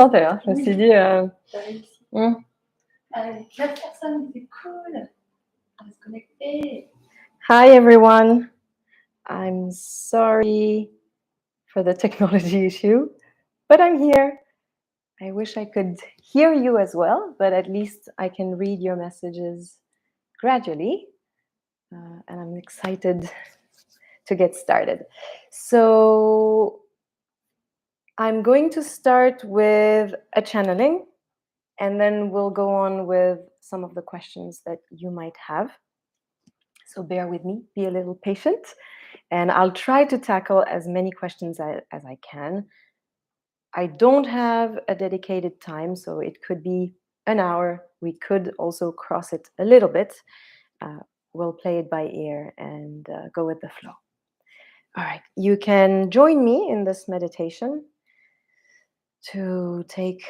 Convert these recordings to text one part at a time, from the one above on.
Je me suis dit... T'as réussi. hmm. Avec 4 personnes, c'est cool. On va se connecter. Hi everyone. I'm sorry for the technology issue, but I'm here. I wish I could hear you as well, but at least I can read your messages gradually. And I'm excited to get started. So I'm going to start with a channeling, and then we'll go on with some of the questions that you might have. So bear with me, be a little patient, and I'll try to tackle as many questions as I can. I don't have a dedicated time, so it could be an hour. We could also cross it a little bit. We'll play it by ear and go with the flow. All right, you can join me in this meditation to take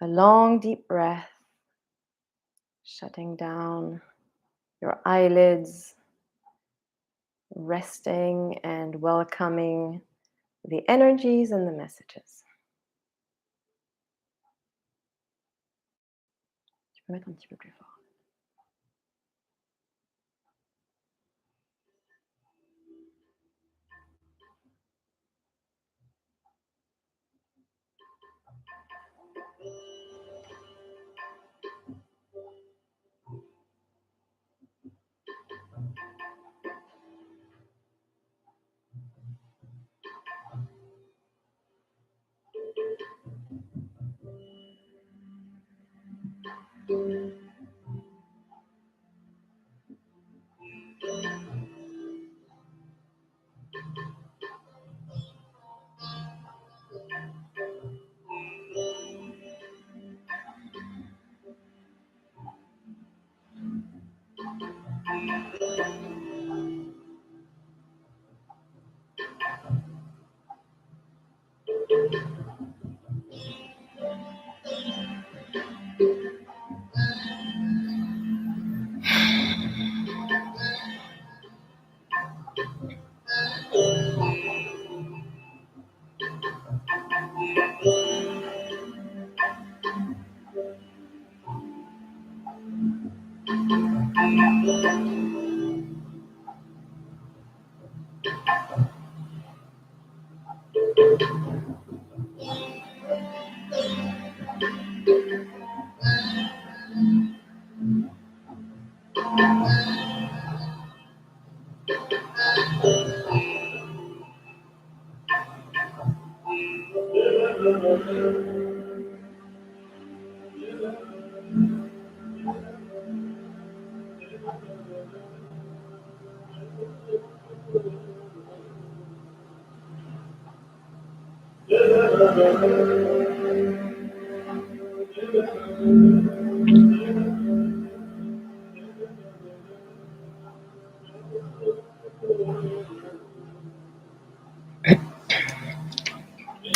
a long, deep breath, shutting down your eyelids, resting and welcoming the energies and the messages. Tu peux mettre un petit peu plus fort.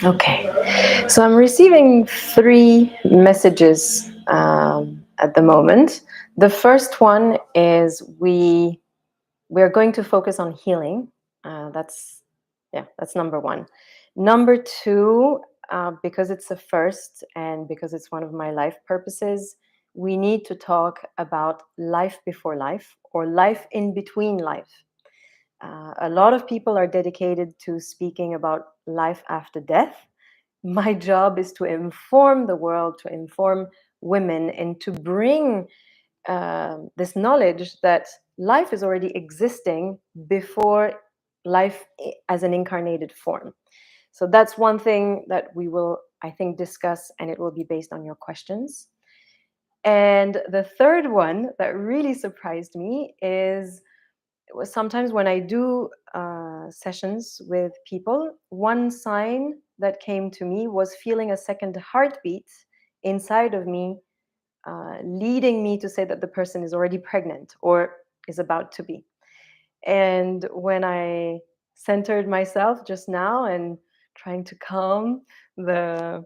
Okay, so I'm receiving 3 messages at the moment. The first one is we're going to focus on healing. That's number 1. Number 2, because it's the first and because it's one of my life purposes, we need to talk about life before life or life in between life. A lot of people are dedicated to speaking about life after death. My job is to inform the world, to inform women, and to bring this knowledge that life is already existing before life as an incarnated form. So that's one thing that we will, I think, discuss, and it will be based on your questions. And the third one that really surprised me is sometimes when I do sessions with people, one sign that came to me was feeling a second heartbeat inside of me, leading me to say that the person is already pregnant or is about to be. And when I centered myself just now and trying to calm the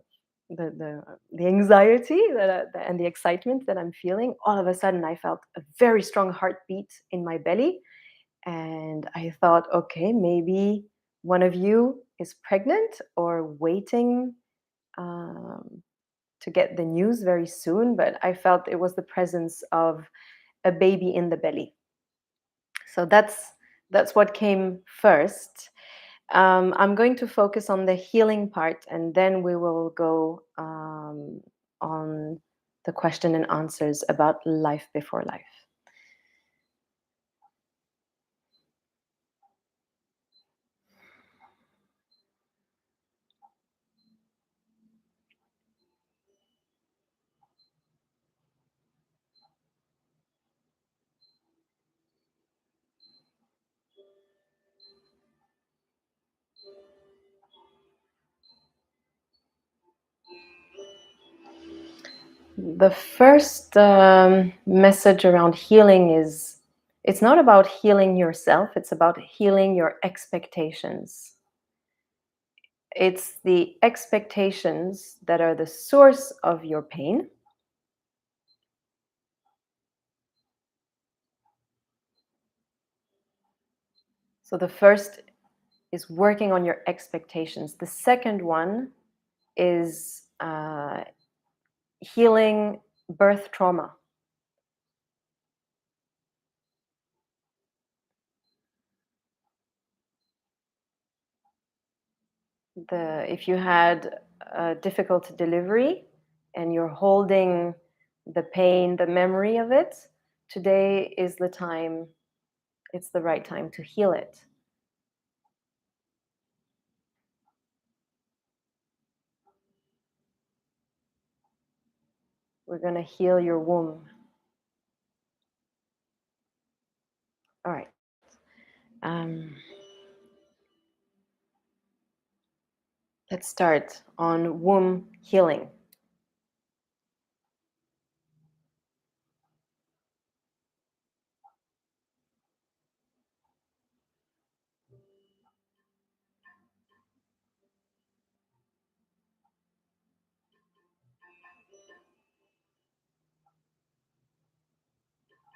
anxiety and the excitement that I'm feeling, all of a sudden I felt a very strong heartbeat in my belly. And I thought, okay, maybe one of you is pregnant or waiting to get the news very soon, but I felt it was the presence of a baby in the belly. So that's what came first. I'm going to focus on the healing part, and then we will go on the question and answers about life before life. The first message around healing is it's not about healing yourself, it's about healing your expectations. It's the expectations that are the source of your pain. So the first is working on your expectations. The second one is healing birth trauma. If you had a difficult delivery and you're holding the pain, the memory of it, today is the time, it's the right time to heal it. We're going to heal your womb. All right. Let's start on womb healing.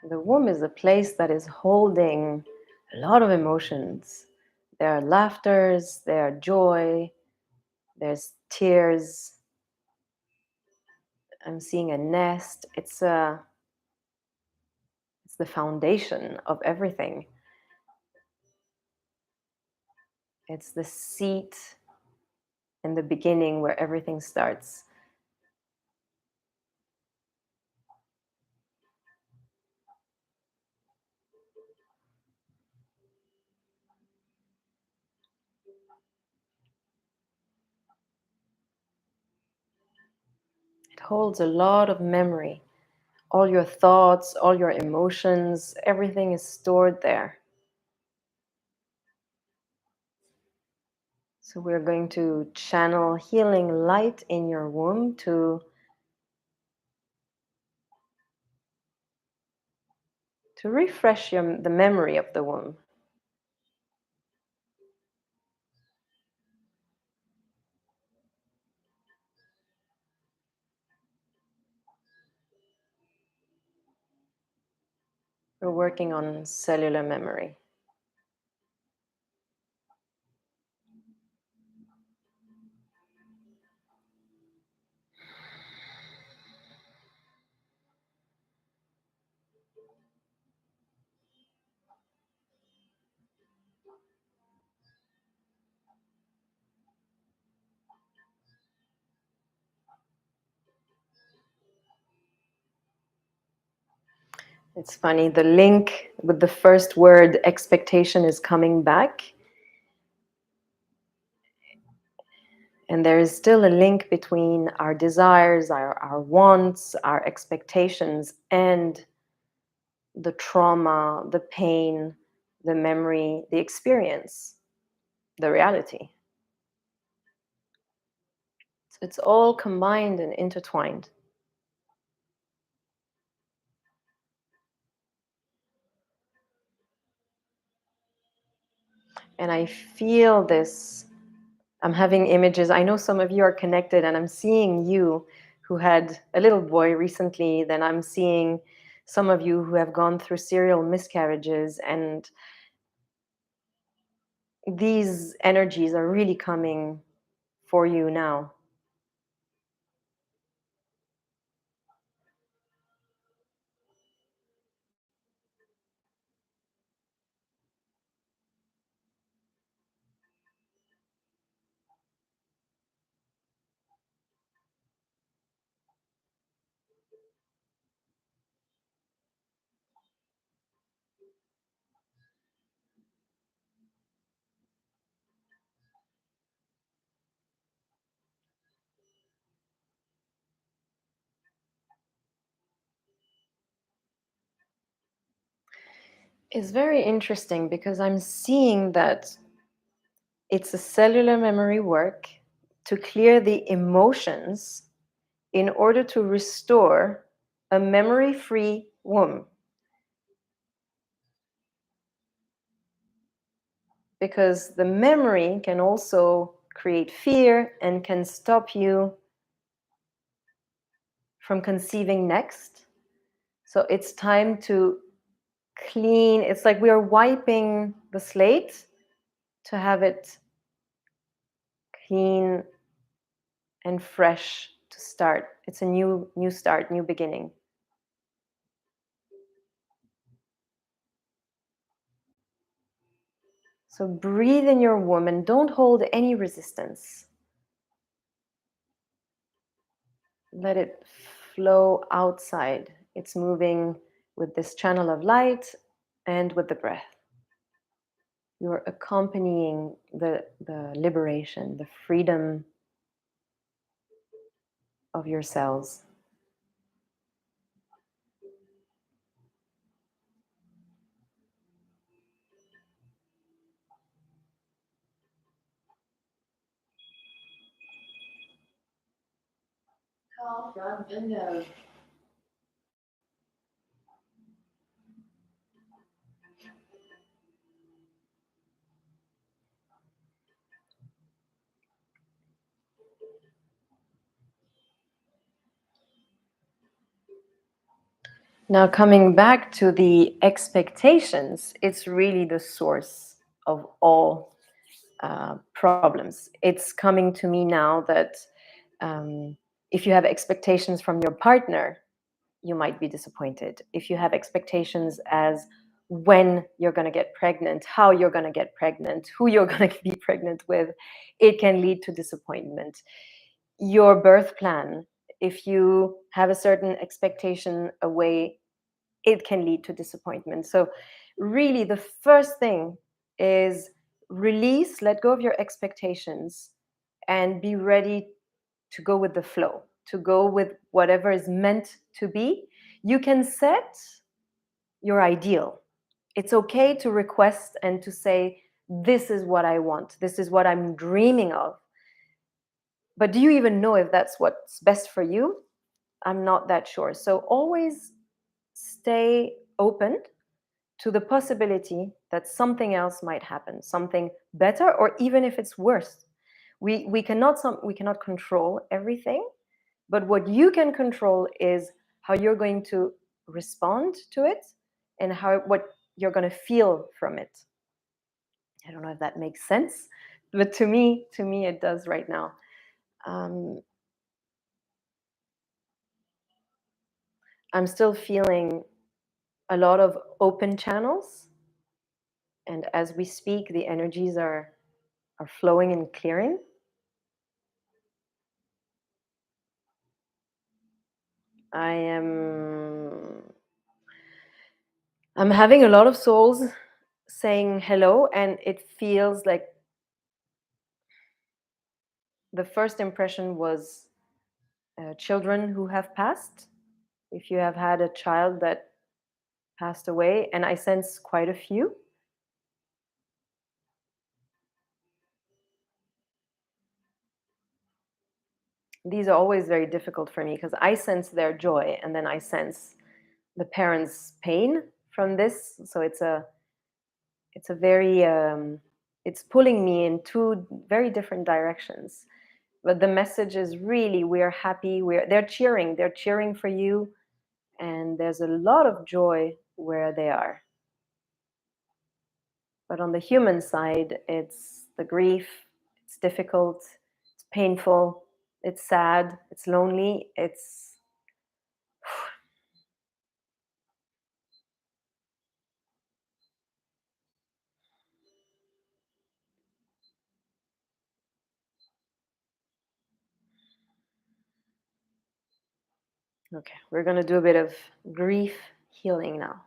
The womb is a place that is holding a lot of emotions. There are laughters, there are joy, there's tears. I'm seeing a nest. It's the foundation of everything. It's the seat in the beginning where everything starts. It holds a lot of memory. All your thoughts, all your emotions, everything is stored there. So we're going to channel healing light in your womb to refresh the memory of the womb. We're working on cellular memory. It's funny, the link with the first word, expectation, is coming back. And there is still a link between our desires, our wants, our expectations, and the trauma, the pain, the memory, the experience, the reality. So it's all combined and intertwined. And I feel this. I'm having images. I know some of you are connected, and I'm seeing you who had a little boy recently. Then I'm seeing some of you who have gone through serial miscarriages, and these energies are really coming for you now. It's very interesting because I'm seeing that it's a cellular memory work to clear the emotions in order to restore a memory-free womb. Because the memory can also create fear and can stop you from conceiving next. So it's time to clean. It's like we are wiping the slate to have it clean and fresh to start. It's a new start, new beginning. So breathe in your womb and don't hold any resistance. Let it flow outside. It's moving with this channel of light and with the breath. You're accompanying the liberation, the freedom of your cells. Now, coming back to the expectations, it's really the source of all problems. It's coming to me now that if you have expectations from your partner, you might be disappointed. If you have expectations as when you're going to get pregnant, how you're going to get pregnant, who you're going to be pregnant with, it can lead to disappointment. Your birth plan, if you have a certain expectation away, it can lead to disappointment. So really the first thing is release, let go of your expectations and be ready to go with the flow, to go with whatever is meant to be. You can set your ideal. It's okay to request and to say, this is what I want, this is what I'm dreaming of. But do you even know if that's what's best for you? I'm not that sure. So always stay open to the possibility that something else might happen, something better, or even if it's worse. We cannot control everything, but what you can control is how you're going to respond to it and what you're going to feel from it. I don't know if that makes sense, but to me it does right now. I'm still feeling a lot of open channels, and as we speak, the energies are flowing and clearing. I'm having a lot of souls saying hello, and it feels like the first impression was children who have passed. If you have had a child that passed away, and I sense quite a few. These are always very difficult for me because I sense their joy and then I sense the parents' pain from this. So it's a very it's pulling me in two very different directions. But the message is really, we're happy. They're cheering for you, and there's a lot of joy where they are. But on the human side, it's the grief. It's difficult. It's painful. It's sad. It's lonely. It's okay. We're gonna do a bit of grief healing now.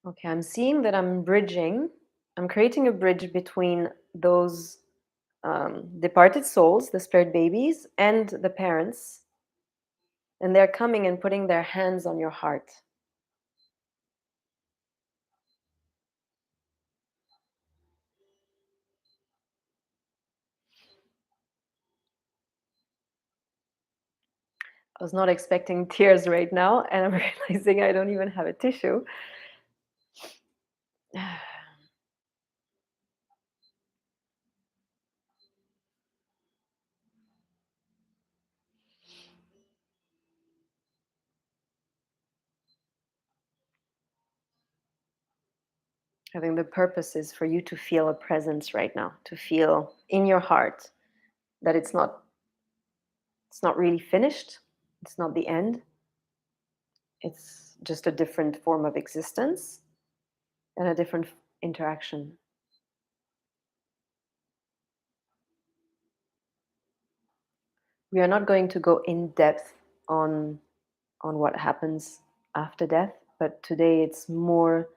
Okay, I'm seeing that I'm creating a bridge between those departed souls, the spirit babies, and the parents. And they're coming and putting their hands on your heart. I was not expecting tears right now, and I'm realizing I don't even have a tissue. I think the purpose is for you to feel a presence right now, to feel in your heart that it's not really finished, it's not the end, it's just a different form of existence and a different interaction. We are not going to go in depth on what happens after death, but today it's more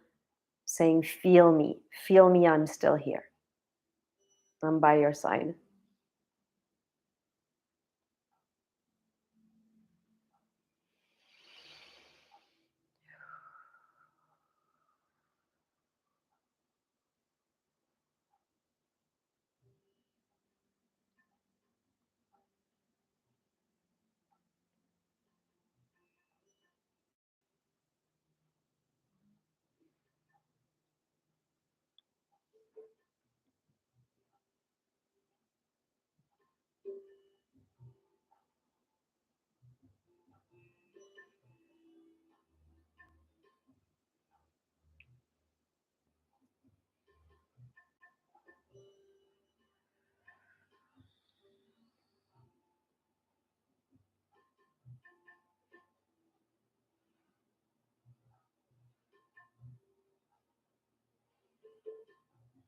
saying, feel me, I'm still here, I'm by your side.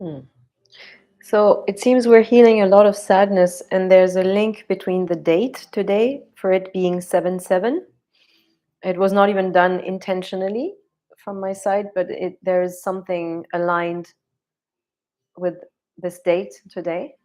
Hmm. So it seems we're healing a lot of sadness, and there's a link between the date today for it being 7/7. It was not even done intentionally from my side, but there is something aligned with this date today.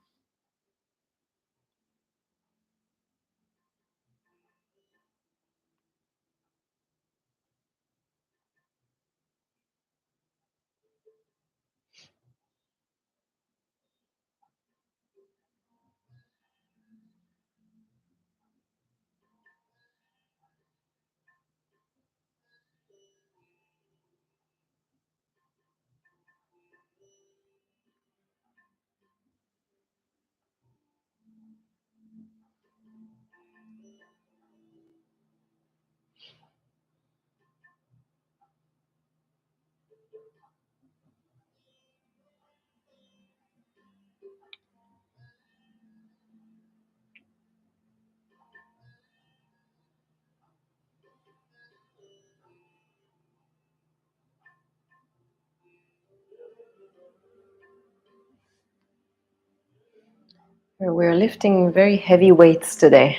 We're lifting very heavy weights today.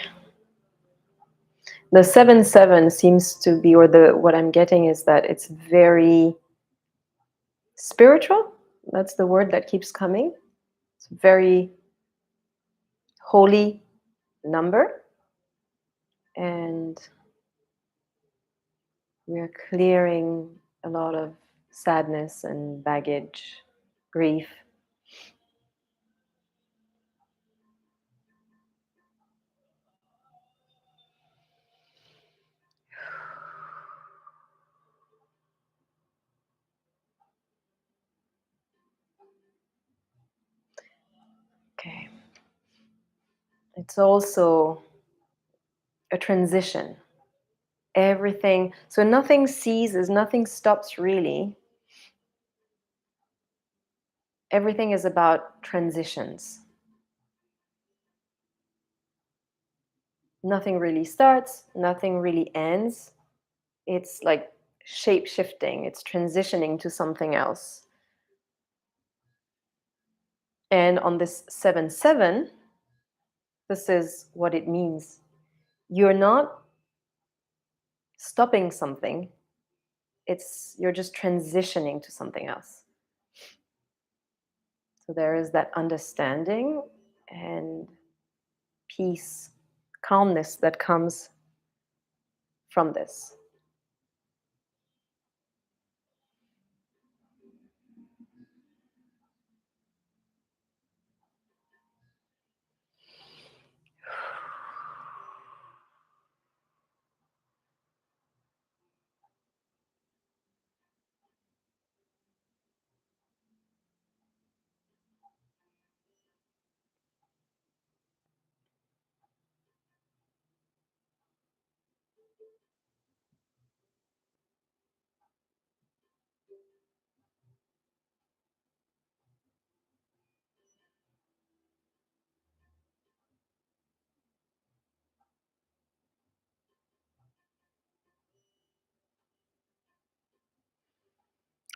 The 7/7 seems to be, or the what I'm getting is that it's very spiritual. That's the word that keeps coming. It's a very holy number, and we're clearing a lot of sadness and baggage, grief. Okay. It's also a transition. Everything, so nothing ceases, nothing stops really. Everything is about transitions. Nothing really starts, nothing really ends. It's like shape shifting, it's transitioning to something else. And on this 7/7, this is what it means. You're not stopping something, you're just transitioning to something else. So there is that understanding and peace, calmness that comes from this.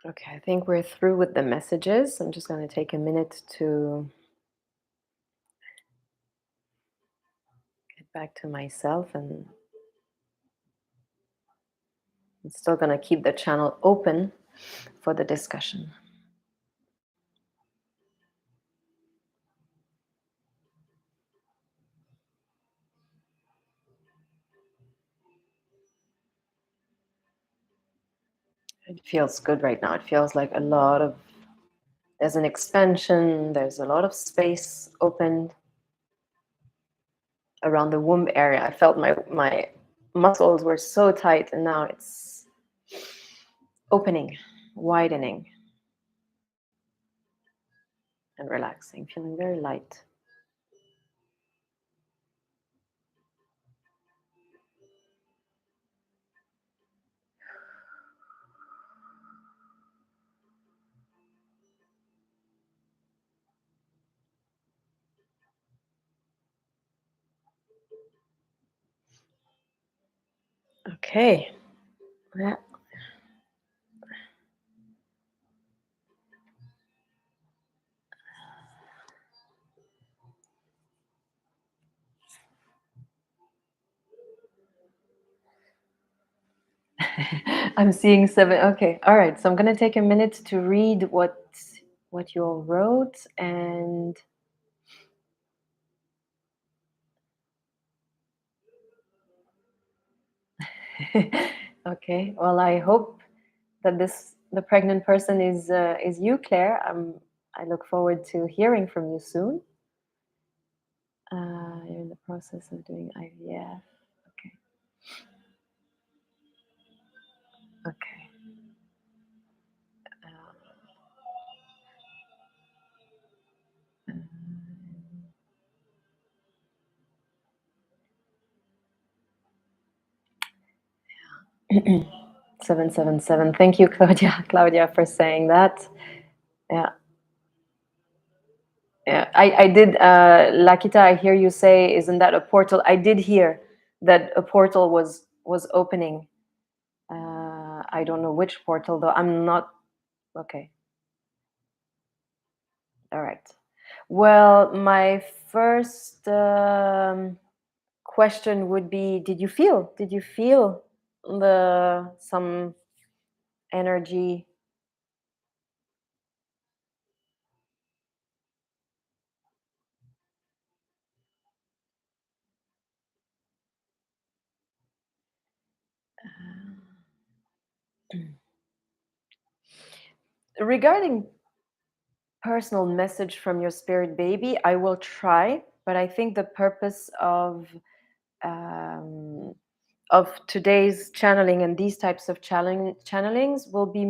Okay, I think we're through with the messages. I'm just going to take a minute to get back to myself, and I'm still going to keep the channel open for the discussion. It feels good right now. It feels like there's an expansion, there's a lot of space opened around the womb area. I felt my muscles were so tight, and now it's opening, widening, and relaxing, feeling very light. Okay. Yeah. I'm seeing 7. Okay. All right. So I'm going to take a minute to read what you all wrote, and okay. Well, I hope that the pregnant person is you, Claire. I look forward to hearing from you soon. You're in the process of doing IVF. Okay. Okay. 777. Thank you, Claudia. Claudia, for saying that. Yeah. Yeah. I did. Lakita, I hear you say, isn't that a portal? I did hear that a portal was opening. I don't know which portal though. I'm not. Okay. All right. Well, my first question would be: Did you feel? Did you feel some energy? Regarding personal message from your spirit baby, I will try, but I think the purpose um, of today's channeling and these types of channelings will be,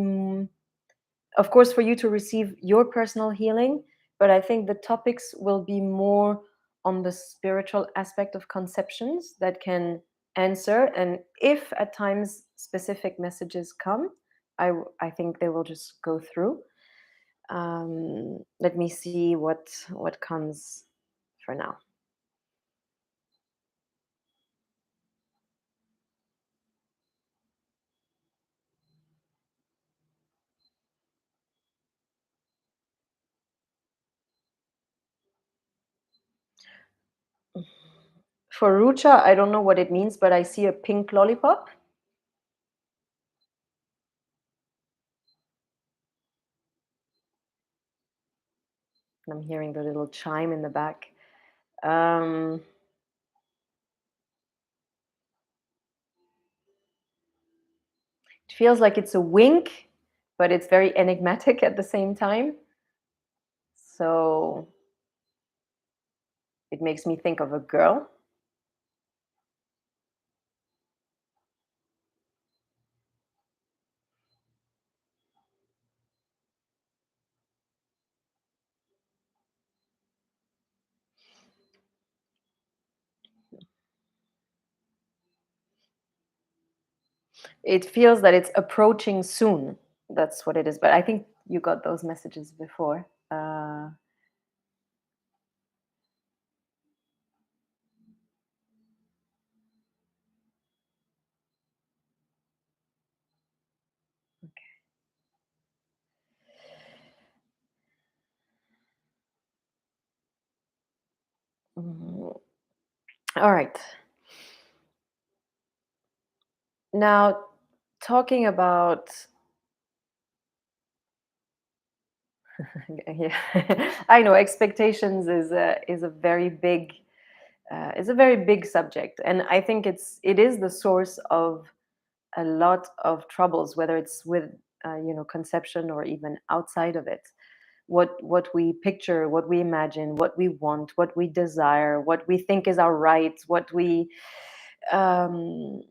of course, for you to receive your personal healing, but I think the topics will be more on the spiritual aspect of conceptions that can answer. And if at times specific messages come, I think they will just go through. Let me see what comes for now. For Rucha, I don't know what it means, but I see a pink lollipop. I'm hearing the little chime in the back. Um, it feels like it's a wink, but it's very enigmatic at the same time. So it makes me think of a girl. It feels that it's approaching soon. That's what it is. But I think you got those messages before. Mhm. All right. Now, talking about yeah, I know expectations is a very big is a very big subject, and I think it is the source of a lot of troubles, whether it's with conception or even outside of it. What we picture, what we imagine, what we want, what we desire, what we think is our right, what we um,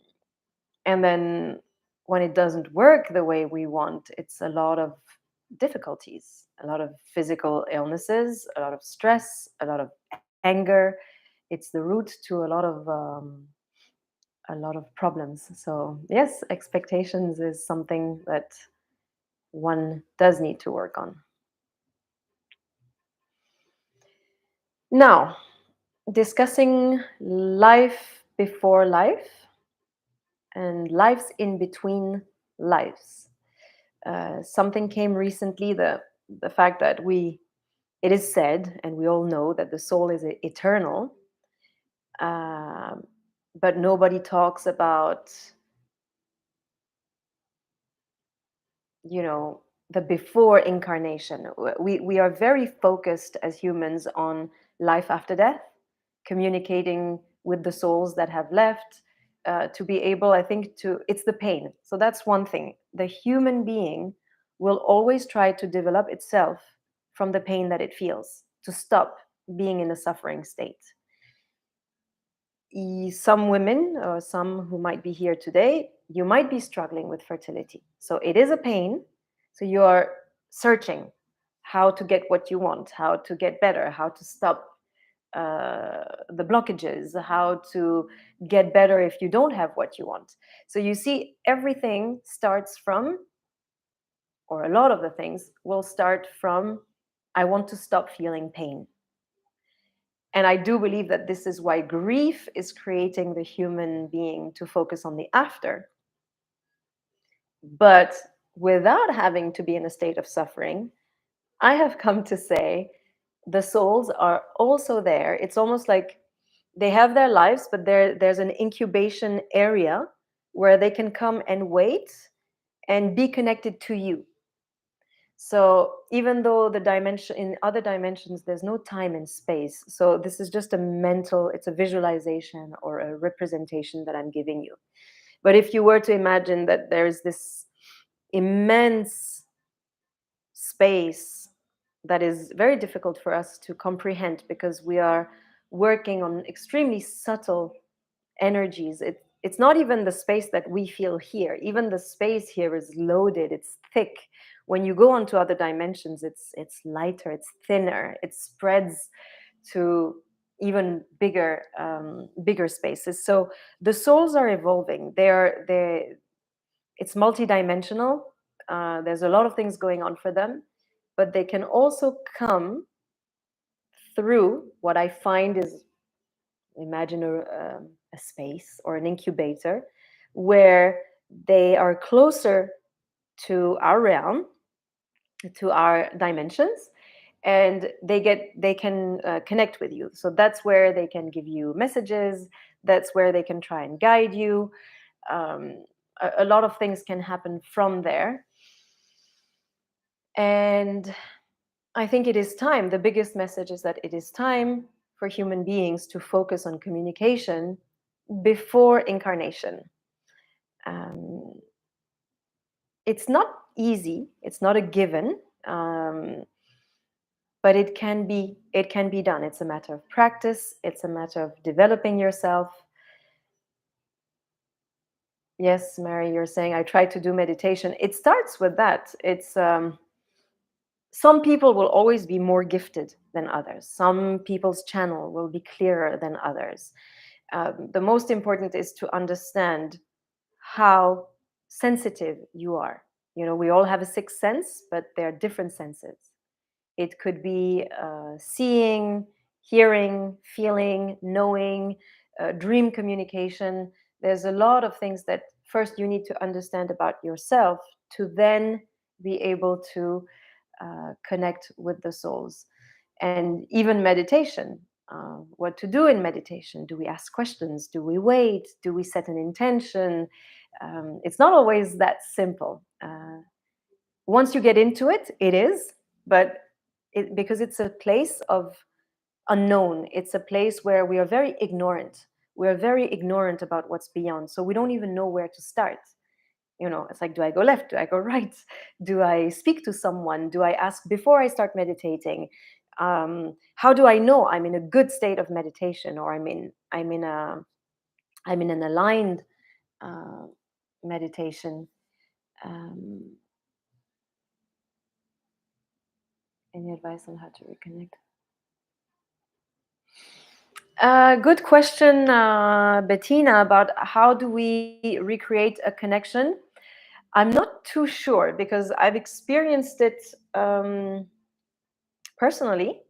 and then when it doesn't work the way we want, it's a lot of difficulties, a lot of physical illnesses, a lot of stress, a lot of anger. It's the root to a lot of problems. So yes, expectations is something that one does need to work on. Now, discussing life before life and lives in between lives. Something came recently, the fact that it is said, and we all know that the soul is eternal, um, but nobody talks about you know the before incarnation. We are very focused as humans on life after death, communicating with the souls that have left, to be able, I think, to it's the pain. So that's one thing. The human being will always try to develop itself from the pain that it feels, to stop being in a suffering state. Some women, or some who might be here today, you might be struggling with fertility. So it is a pain. So you are searching how to get what you want, how to get better, how to stop the blockages, how to get better if you don't have what you want. So you see, everything starts from, or a lot of the things will start from, I want to stop feeling pain. And I do believe that this is why grief is creating the human being to focus on the after. But without having to be in a state of suffering, I have come to say the souls are also there. It's almost like they have their lives, but there's an incubation area where they can come and wait and be connected to you. So even though the dimension in other dimensions, there's no time and space. So this is just it's a visualization or a representation that I'm giving you. But if you were to imagine that there's this immense space that is very difficult for us to comprehend because we are working on extremely subtle energies. It's not even the space that we feel here. Even the space here is loaded, it's thick. When you go on to other dimensions, it's lighter, it's thinner, it spreads to even bigger spaces. So the souls are evolving. It's multidimensional. There's a lot of things going on for them, but they can also come through what I find is, imagine a space or an incubator where they are closer to our realm, to our dimensions, and they can connect with you. So that's where they can give you messages, that's where they can try and guide you. A lot of things can happen from there. And I think it is time. The biggest message is that it is time for human beings to focus on communication before incarnation. Um, it's not easy. It's not a given, but it can be done. It's a matter of practice. It's a matter of developing yourself. Yes, Mary, you're saying I try to do meditation. It starts with that. It's some people will always be more gifted than others. Some people's channel will be clearer than others. The most important is to understand how sensitive you are. You know, we all have a sixth sense, but there are different senses. It could be seeing, hearing, feeling, knowing, dream communication. There's a lot of things that first you need to understand about yourself to then be able to connect with the souls. And even meditation, what to do in meditation. Do we ask questions? Do we wait? Do we set an intention? It's not always that simple. Once you get into it, it is, but because it's a place of unknown, it's a place where we are very ignorant. We're very ignorant about what's beyond. So we don't even know where to start. You know, it's like, do I go left? Do I go right? Do I speak to someone? Do I ask before I start meditating? How do I know I'm in a good state of meditation, or I'm in an aligned uh, meditation? Um, any advice on how to reconnect? Good question, Bettina, about how do we recreate a connection. I'm not too sure because I've experienced it personally.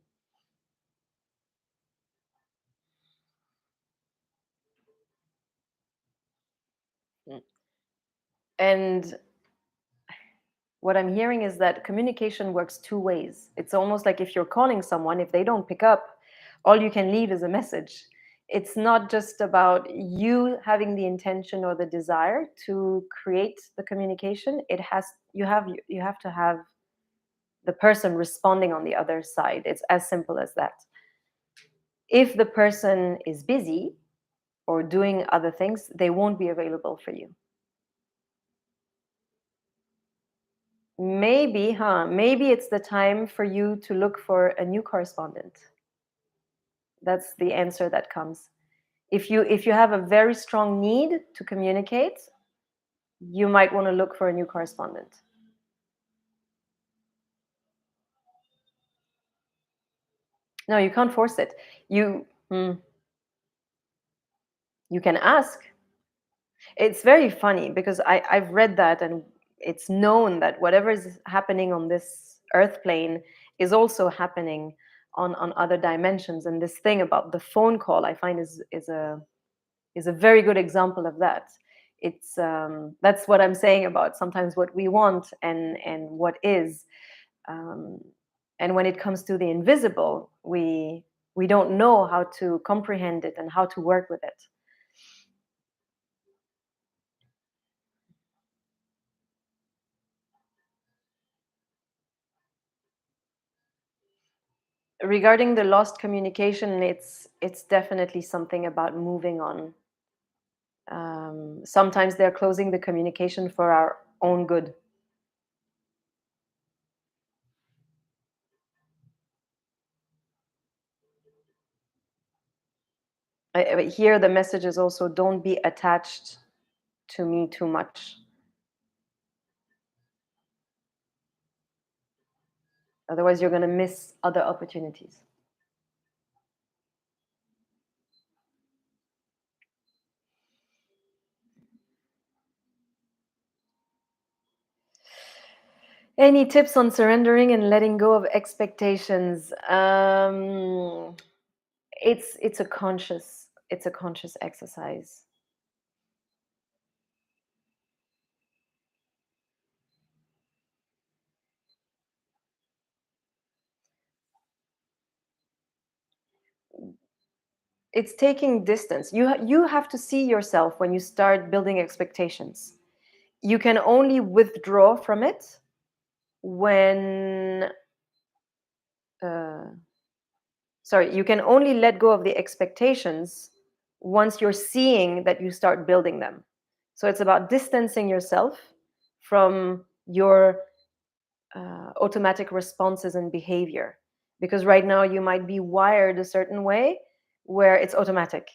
And what I'm hearing is that communication works two ways. It's almost like if you're calling someone, if they don't pick up, all you can leave is a message. It's not just about you having the intention or the desire to create the communication. You have to have the person responding on the other side. It's as simple as that. If the person is busy or doing other things, they won't be available for you. Maybe it's the time for you to look for a new correspondent. That's the answer that comes. If you have a very strong need to communicate, you might want to look for a new correspondent. No, you can't force it. You can ask. It's very funny because I've read that, and it's known that whatever is happening on this earth plane is also happening on other dimensions. And this thing about the phone call, I find is a very good example of that. It's that's what I'm saying about sometimes what we want and what is. Um, and when it comes to the invisible, we don't know how to comprehend it and how to work with it. Regarding the lost communication, it's definitely something about moving on. Sometimes they're closing the communication for our own good. Here the message is also, don't be attached to me too much. Otherwise you're going to miss other opportunities. Any tips on surrendering and letting go of expectations? It's a conscious exercise. It's taking distance. You have to see yourself when you start building expectations. You can only withdraw from it when sorry, you can only let go of the expectations once you're seeing that you start building them. So it's about distancing yourself from your automatic responses and behavior, because right now you might be wired a certain way where it's automatic.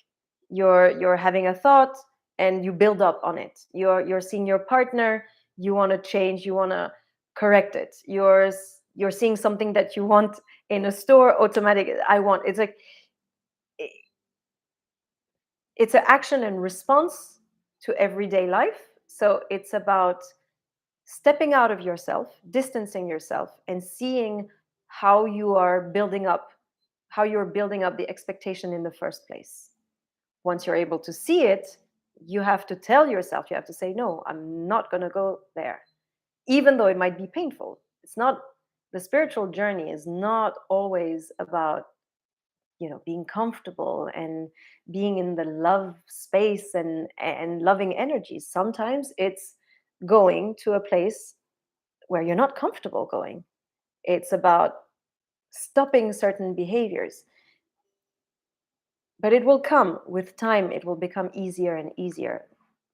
You're having a thought and you build up on it. You're seeing your partner, you want to change, you want to correct it. You're seeing something that you want in a store, automatic. I want. It's like it's an action and response to everyday life. So it's about stepping out of yourself, distancing yourself, and seeing how you're building up the expectation in the first place. Once you're able to see it, you have to tell yourself, you have to say, no, I'm not going to go there, even though it might be painful. It's not, the spiritual journey is not always about, being comfortable and being in the love space and loving energies. Sometimes it's going to a place where you're not comfortable going. It's about stopping certain behaviors. But it will come with time, it will become easier and easier.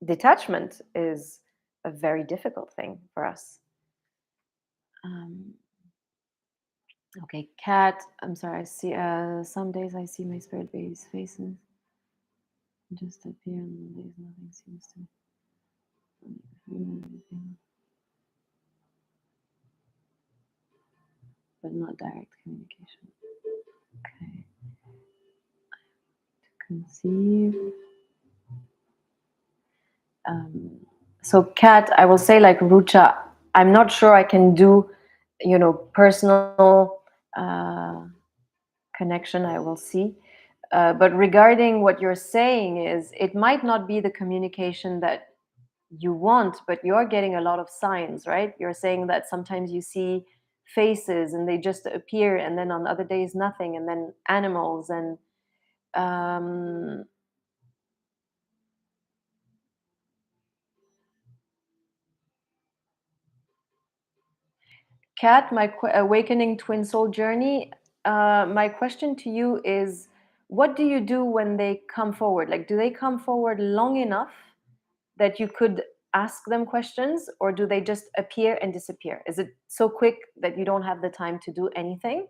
Detachment is a very difficult thing for us. Okay, Cat, I'm sorry, I see, some days I see my spirit babies' faces just appear, and some days nothing seems to. But not direct communication. Okay. Conceive. So Kat, I will say, like Rucha, I'm not sure I can do, personal connection. I will see. But regarding what you're saying is, it might not be the communication that you want, but you're getting a lot of signs, right? You're saying that sometimes you see faces and they just appear, and then on other days nothing, and then animals and um, Kat, my awakening twin soul journey. My question to you is, what do you do when they come forward? Like, do they come forward long enough that you could ask them questions, or do they just appear and disappear? Is it so quick that you don't have the time to do anything?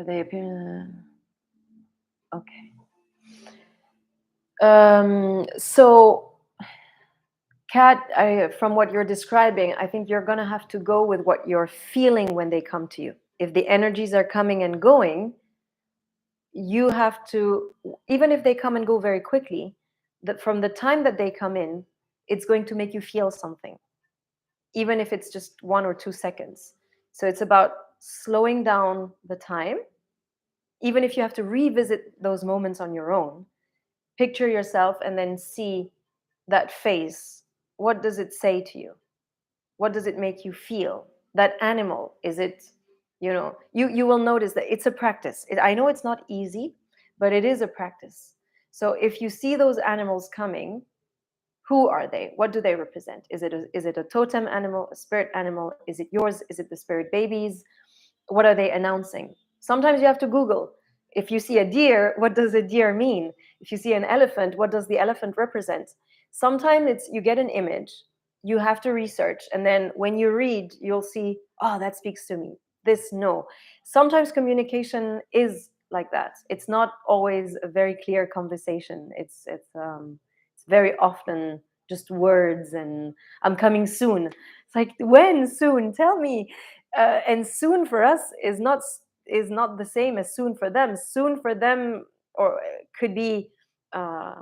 They appear. Okay. So, Kat, from what you're describing, I think you're going to have to go with what you're feeling when they come to you. If the energies are coming and going, you have to, even if they come and go very quickly, that from the time that they come in, it's going to make you feel something, even if it's just 1 or 2 seconds. So it's about slowing down the time, even if you have to revisit those moments on your own. Picture yourself and then see that face. What does it say to you? What does it make you feel? That animal, is it, you will notice that it's a practice. I know it's not easy, but it is a practice. So if you see those animals coming, who are they? What do they represent? Is it a totem animal, a spirit animal? Is it yours? Is it the spirit babies? What are they announcing? Sometimes you have to Google. If you see a deer, what does a deer mean? If you see an elephant, what does the elephant represent? Sometimes it's, you get an image, you have to research, and then when you read, you'll see, oh, that speaks to me. This, no. Sometimes communication is like that. It's not always a very clear conversation. It's very often just words and I'm coming soon. It's like, when soon? Tell me. And soon for us is not the same as soon for them. Soon for them, or could be uh,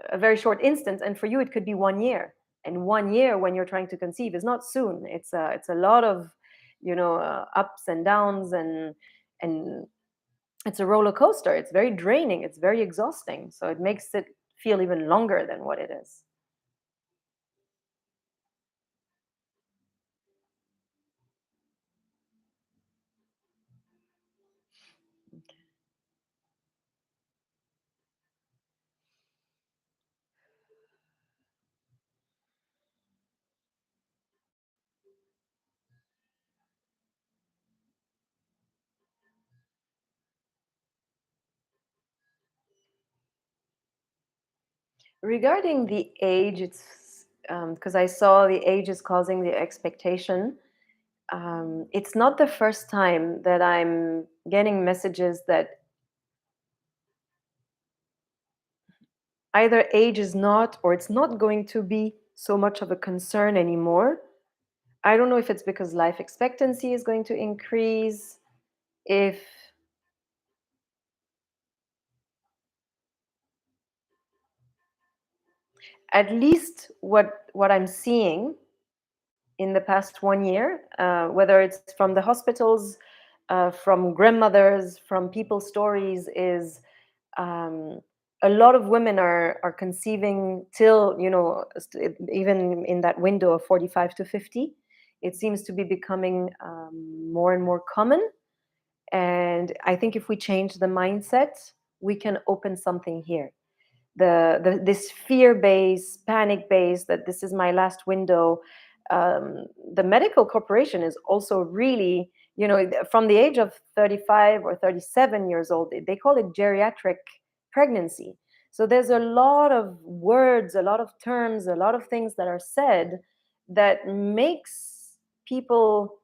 a very short instance, and for you it could be 1 year. And 1 year when you're trying to conceive is not soon. It's a lot of ups and downs, and it's a roller coaster. It's very draining. It's very exhausting. So it makes it feel even longer than what it is. Regarding the age, it's because I saw the age is causing the expectation. It's not the first time that I'm getting messages that either age is not or it's not going to be so much of a concern anymore. I don't know if it's because life expectancy is going to increase, if at least what I'm seeing in the past 1 year, whether it's from the hospitals, from grandmothers, from people's stories, is um, a lot of women are conceiving till even in that window of 45 to 50. It seems to be becoming more and more common, and I think if we change the mindset, we can open something here. This fear base, panic base, that this is my last window. The medical corporation is also really, from the age of 35 or 37 years old, they call it geriatric pregnancy. So there's a lot of words, a lot of terms, a lot of things that are said that makes people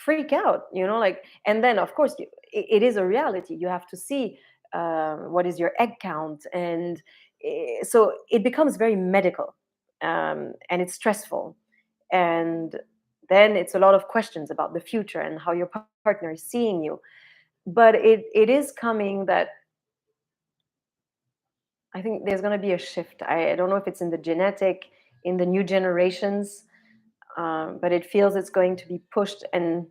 freak out, like. And then of course it is a reality. You have to see what is your egg count, and so it becomes very medical, and it's stressful, and then it's a lot of questions about the future and how your partner is seeing you. But it is coming that I think there's going to be a shift. I don't know if it's in the genetic, in the new generations, but it feels it's going to be pushed. And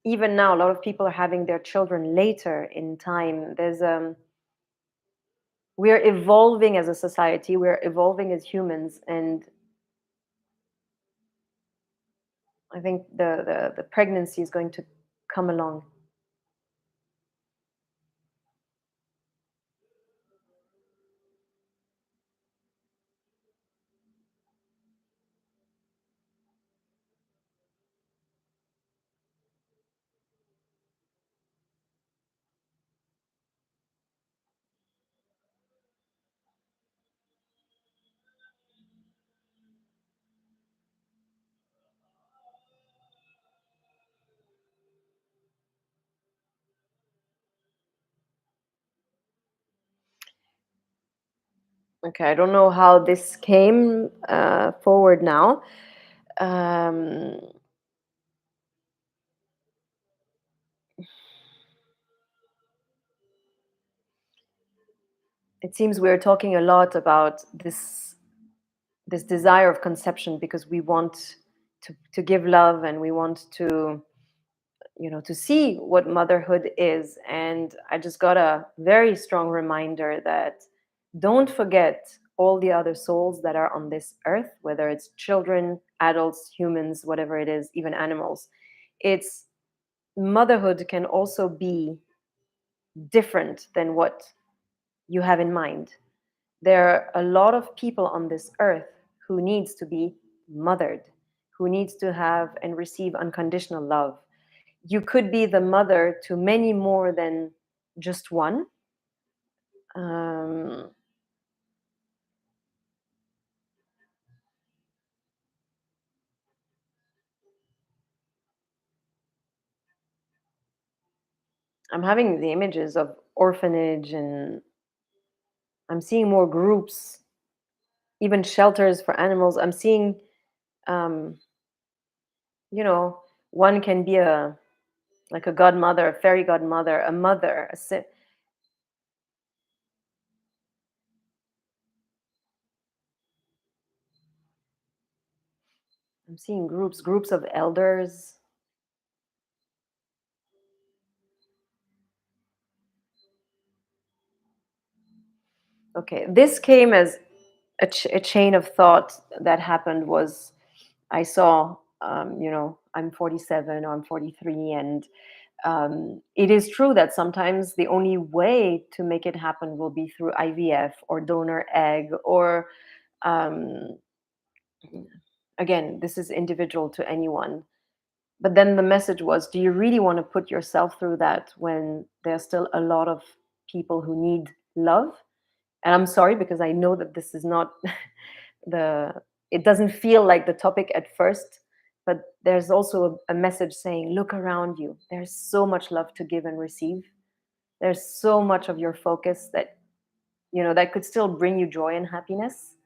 even now a lot of people are having their children later in time. We're evolving as a society, we're evolving as humans, and I think the pregnancy is going to come along. Okay, I don't know how this came forward now. um, it seems we're talking a lot about this desire of conception because we want to give love, and we want to see what motherhood is. And I just got a very strong reminder that don't forget all the other souls that are on this earth, whether it's children, adults, humans, whatever it is, even animals. It's Motherhood can also be different than what you have in mind. There are a lot of people on this earth who needs to be mothered, who needs to have and receive unconditional love. You could be the mother to many more than just one. um, I'm having the images of orphanage, and I'm seeing more groups, even shelters for animals. I'm seeing um, you know one can be a like a godmother, a fairy godmother, a mother, I'm seeing groups of elders. Okay, this came as a chain of thought that happened. Was I saw, I'm 47 or I'm 43, and it is true that sometimes the only way to make it happen will be through IVF or donor egg, or um, again, this is individual to anyone. But then the message was, do you really want to put yourself through that when there's still a lot of people who need love? And I'm sorry because I know that this is not the it doesn't feel like the topic at first, but there's also a message saying look around you. There's so much love to give and receive. There's so much of your focus that that could still bring you joy and happiness.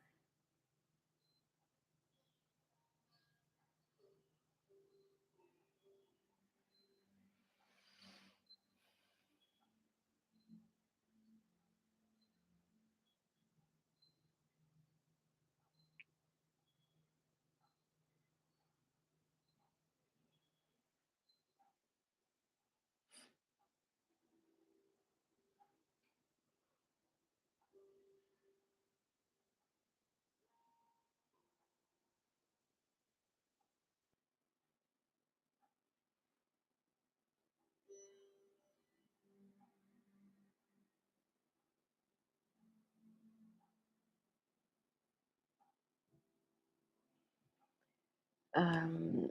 um,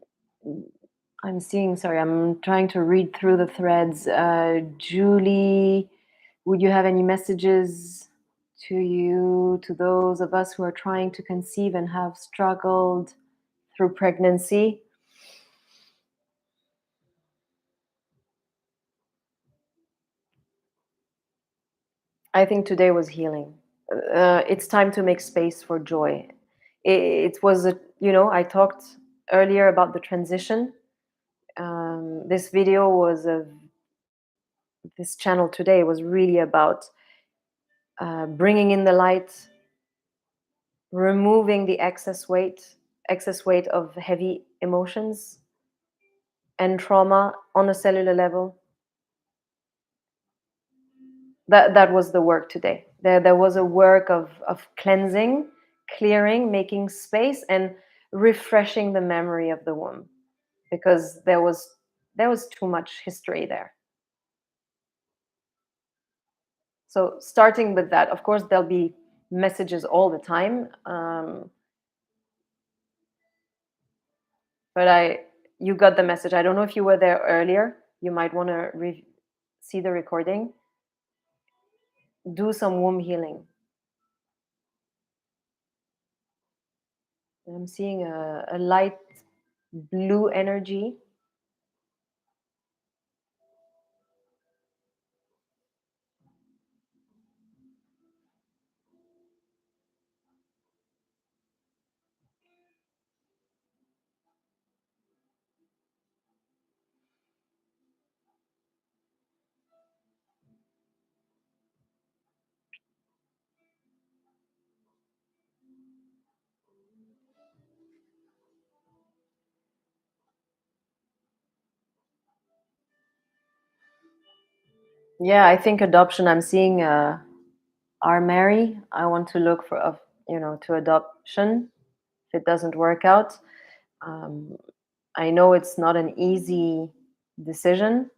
I'm seeing, sorry, I'm trying to read through the threads. Julie, would you have any messages to those of us who are trying to conceive and have struggled through pregnancy? I think today was healing. It's time to make space for joy. It was I talked earlier about the transition. This video was of this channel today was really about bringing in the light, removing the excess weight of heavy emotions and trauma on a cellular level. That was the work today. There was a work of cleansing, clearing, making space, and refreshing the memory of the womb, because there was too much history there. So starting with that, of course, there'll be messages all the time, but you got the message. I don't know if you were there earlier. You might want to see the recording. Do some womb healing. I'm seeing a light blue energy. Yeah, I think adoption. I'm seeing our Mary. I want to look for to adoption. If it doesn't work out, um, I know it's not an easy decision,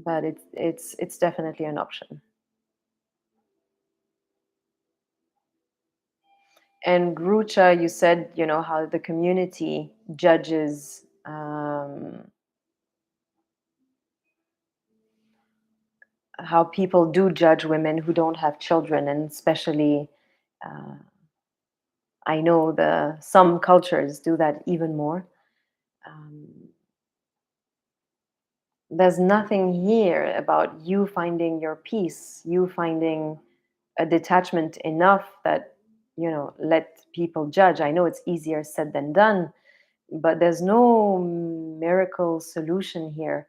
but it's definitely an option. And Rucha, you said how the community judges. How people do judge women who don't have children, and especially uh, I know some cultures do that even more. um, there's nothing here about you finding your peace, you finding a detachment enough that let people judge. I know it's easier said than done, but there's no miracle solution here.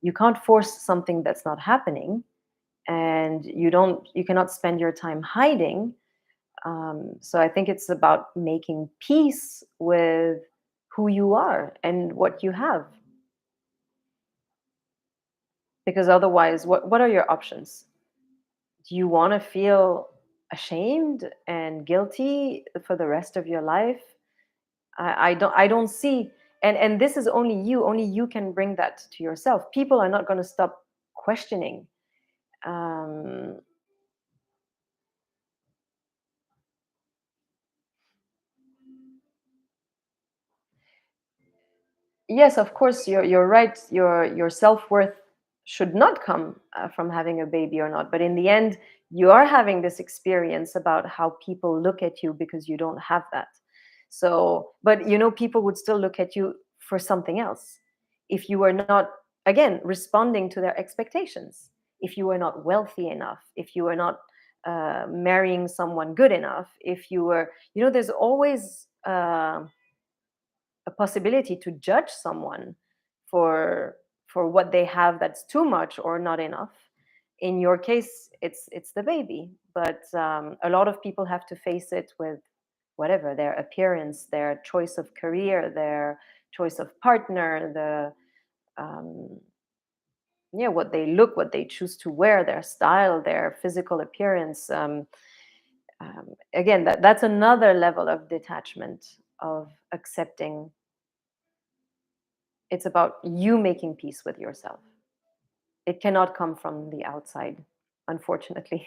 You can't force something that's not happening, and you cannot spend your time hiding. So I think it's about making peace with who you are and what you have, because otherwise, what are your options? Do you want to feel ashamed and guilty for the rest of your life? I don't see. And this is only you can bring that to yourself. People are not going to stop questioning. um, yes, of course, you're right. Your self-worth should not come from having a baby or not. But in the end, you are having this experience about how people look at you because you don't have that. So, but people would still look at you for something else if you were not, again, responding to their expectations. If you were not wealthy enough, if you were not marrying someone good enough, if you were, there's always a possibility to judge someone for what they have that's too much or not enough. In your case, it's the baby, but a lot of people have to face it with whatever their appearance, their choice of career, their choice of partner, the yeah, what they look, what they choose to wear, their style, their physical appearance. Again, that's another level of detachment, of accepting. It's about you making peace with yourself. It cannot come from the outside, unfortunately.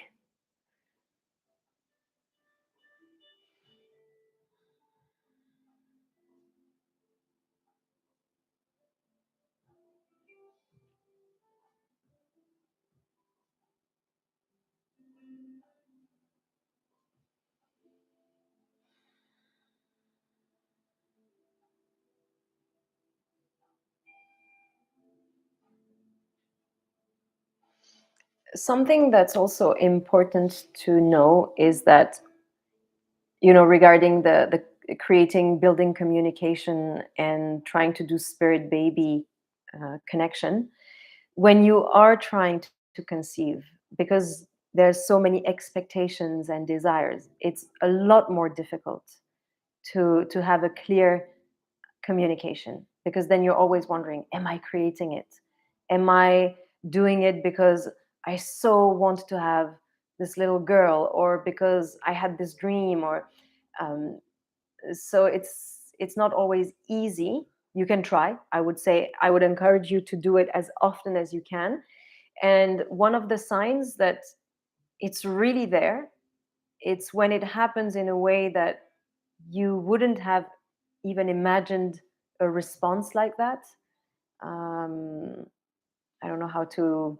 Something that's also important to know is that, regarding the creating, building communication, and trying to do spirit baby connection, when you are trying to conceive, because there's so many expectations and desires, it's a lot more difficult to have a clear communication, because then you're always wondering, am I creating it? Am I doing it because I so want to have this little girl, or because I had this dream, or um, so it's not always easy. You can try. I would say, I would encourage you to do it as often as you can. And one of the signs that it's really there, it's when it happens in a way that you wouldn't have even imagined a response like that. um, I don't know how to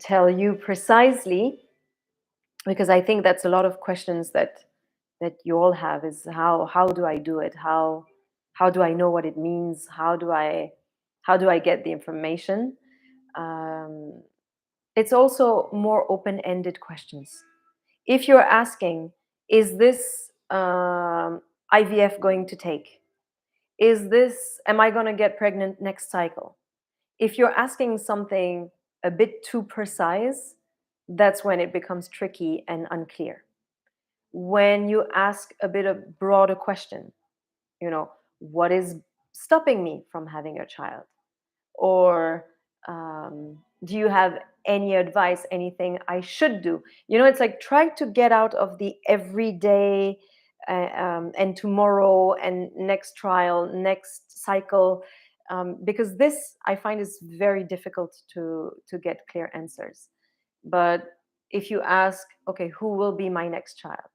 tell you precisely, because I think that's a lot of questions that you all have, is how do I do it, how do I know what it means, how do I get the information. um, it's also more open-ended questions. If you're asking, is this IVF going to take, am I going to get pregnant next cycle, if you're asking something a bit too precise, that's when it becomes tricky and unclear. When you ask a bit of broader question, what is stopping me from having a child? Or do you have any advice, anything I should do? It's like, try to get out of the everyday and tomorrow and next trial, next cycle, because this, I find, is very difficult to get clear answers. But if you ask, okay, who will be my next child,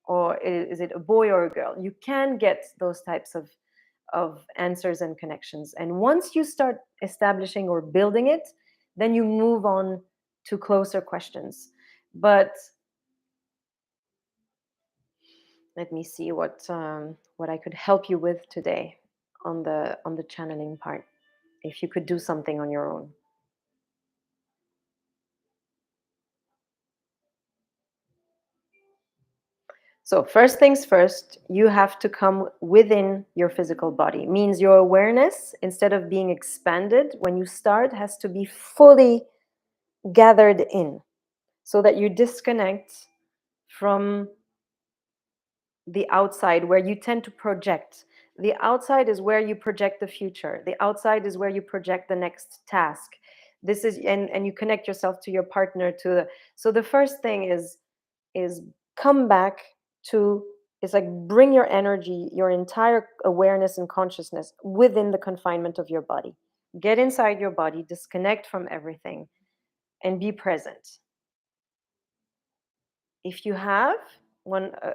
or is it a boy or a girl, you can get those types of answers and connections. And once you start establishing or building it, then you move on to closer questions. But let me see what I could help you with today on the channeling part, if you could do something on your own. So first things first, you have to come within your physical body. Means your awareness, instead of being expanded when you start, has to be fully gathered in, so that you disconnect from the outside, where you tend to project. The outside is where you project the future. The outside is where you project the next task. This is, and you connect yourself to your partner, so the first thing is come back to, it's like, bring your energy, your entire awareness and consciousness within the confinement of your body. Get inside your body, disconnect from everything, and be present. If you have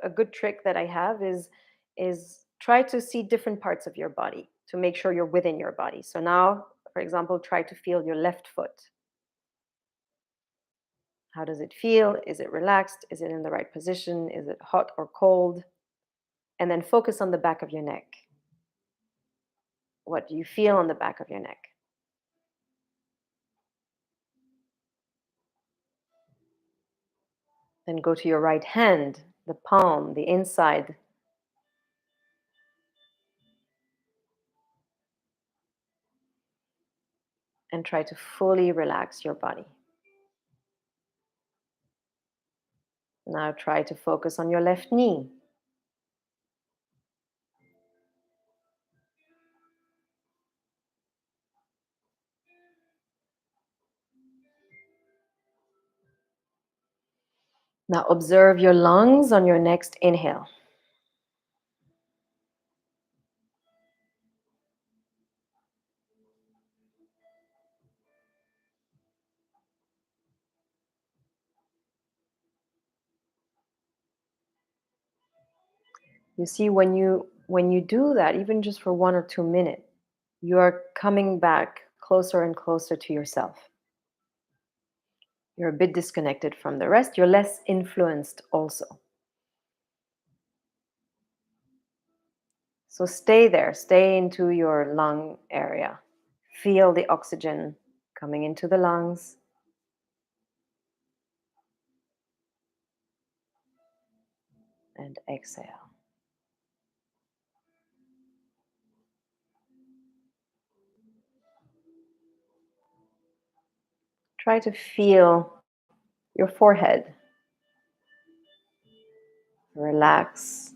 a good trick that I have is try to see different parts of your body to make sure you're within your body. So now For example, try to feel your left foot. How does it feel? Is it relaxed? Is it in the right position? Is it hot or cold? And then focus on the back of your neck. What do you feel on the back of your neck? Then go to your right hand, the palm, the inside. And try to fully relax your body. Now try to focus on your left knee. Now observe your lungs on your next inhale. You see, when you do that, even just for 1 or 2 minutes, you are coming back closer and closer to yourself. You're a bit disconnected from the rest. You're less influenced also. So stay there, stay into your lung area. Feel the oxygen coming into the lungs. And exhale. Try to feel your forehead. Relax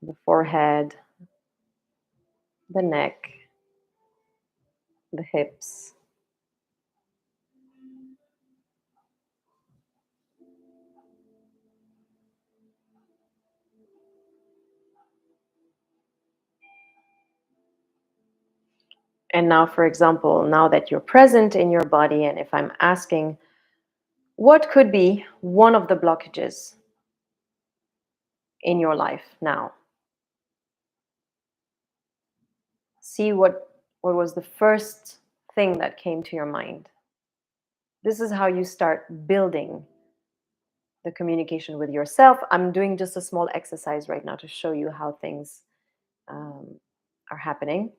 the forehead, the neck, the hips. And now, for example, now that you're present in your body, and if I'm asking, what could be one of the blockages in your life now? See what was the first thing that came to your mind. This is how you start building the communication with yourself. I'm doing just a small exercise right now to show you how things um, are happening.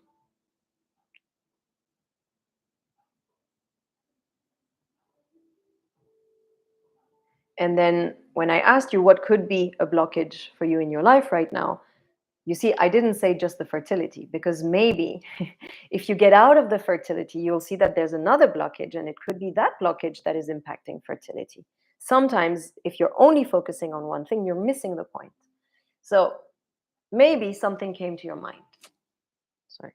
And then when I asked you what could be a blockage for you in your life right now, you see, I didn't say just the fertility, because maybe if you get out of the fertility, you'll see that there's another blockage, and it could be that blockage that is impacting fertility. Sometimes, if you're only focusing on one thing, you're missing the point. So maybe something came to your mind. Sorry.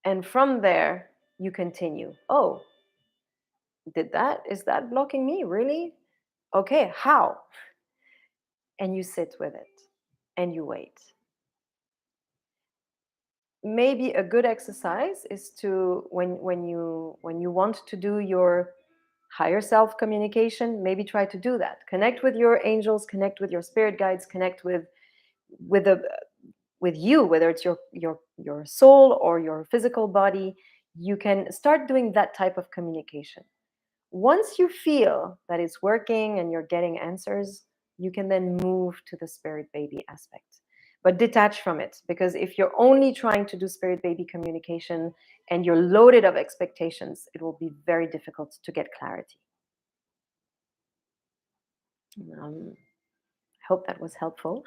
And from there, you continue. Oh, is that blocking me? Really? Okay, how? And you sit with it and you wait. Maybe a good exercise is to when you want to do your higher self communication, maybe try to do that. Connect with your angels, connect with your spirit guides, connect with the with you, whether it's your soul or your physical body. You can start doing that type of communication. Once you feel that it's working and you're getting answers, you can then move to the spirit baby aspect. But detach from it, because if you're only trying to do spirit baby communication and you're loaded of expectations, it will be very difficult to get clarity. I hope that was helpful.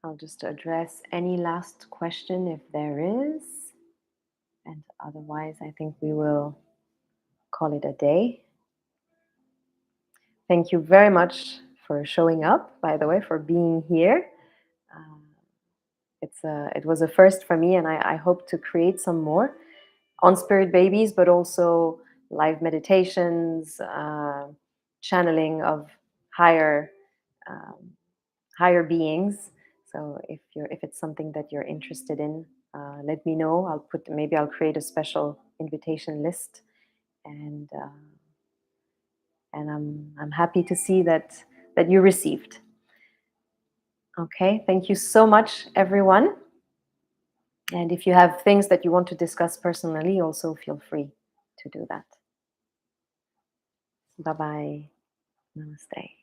I'll just address any last question if there is. And otherwise, I think we will call it a day. Thank you very much for showing up, by the way, for being here. Uh, it was a first for me, and I hope to create some more on spirit babies, but also live meditations, channeling of higher um, higher beings. So if it's something that you're interested in, let me know. Maybe I'll create a special invitation list and I'm happy to see that you received. Okay, thank you so much, everyone. And if you have things that you want to discuss personally, also feel free to do that. Bye-bye. Namaste.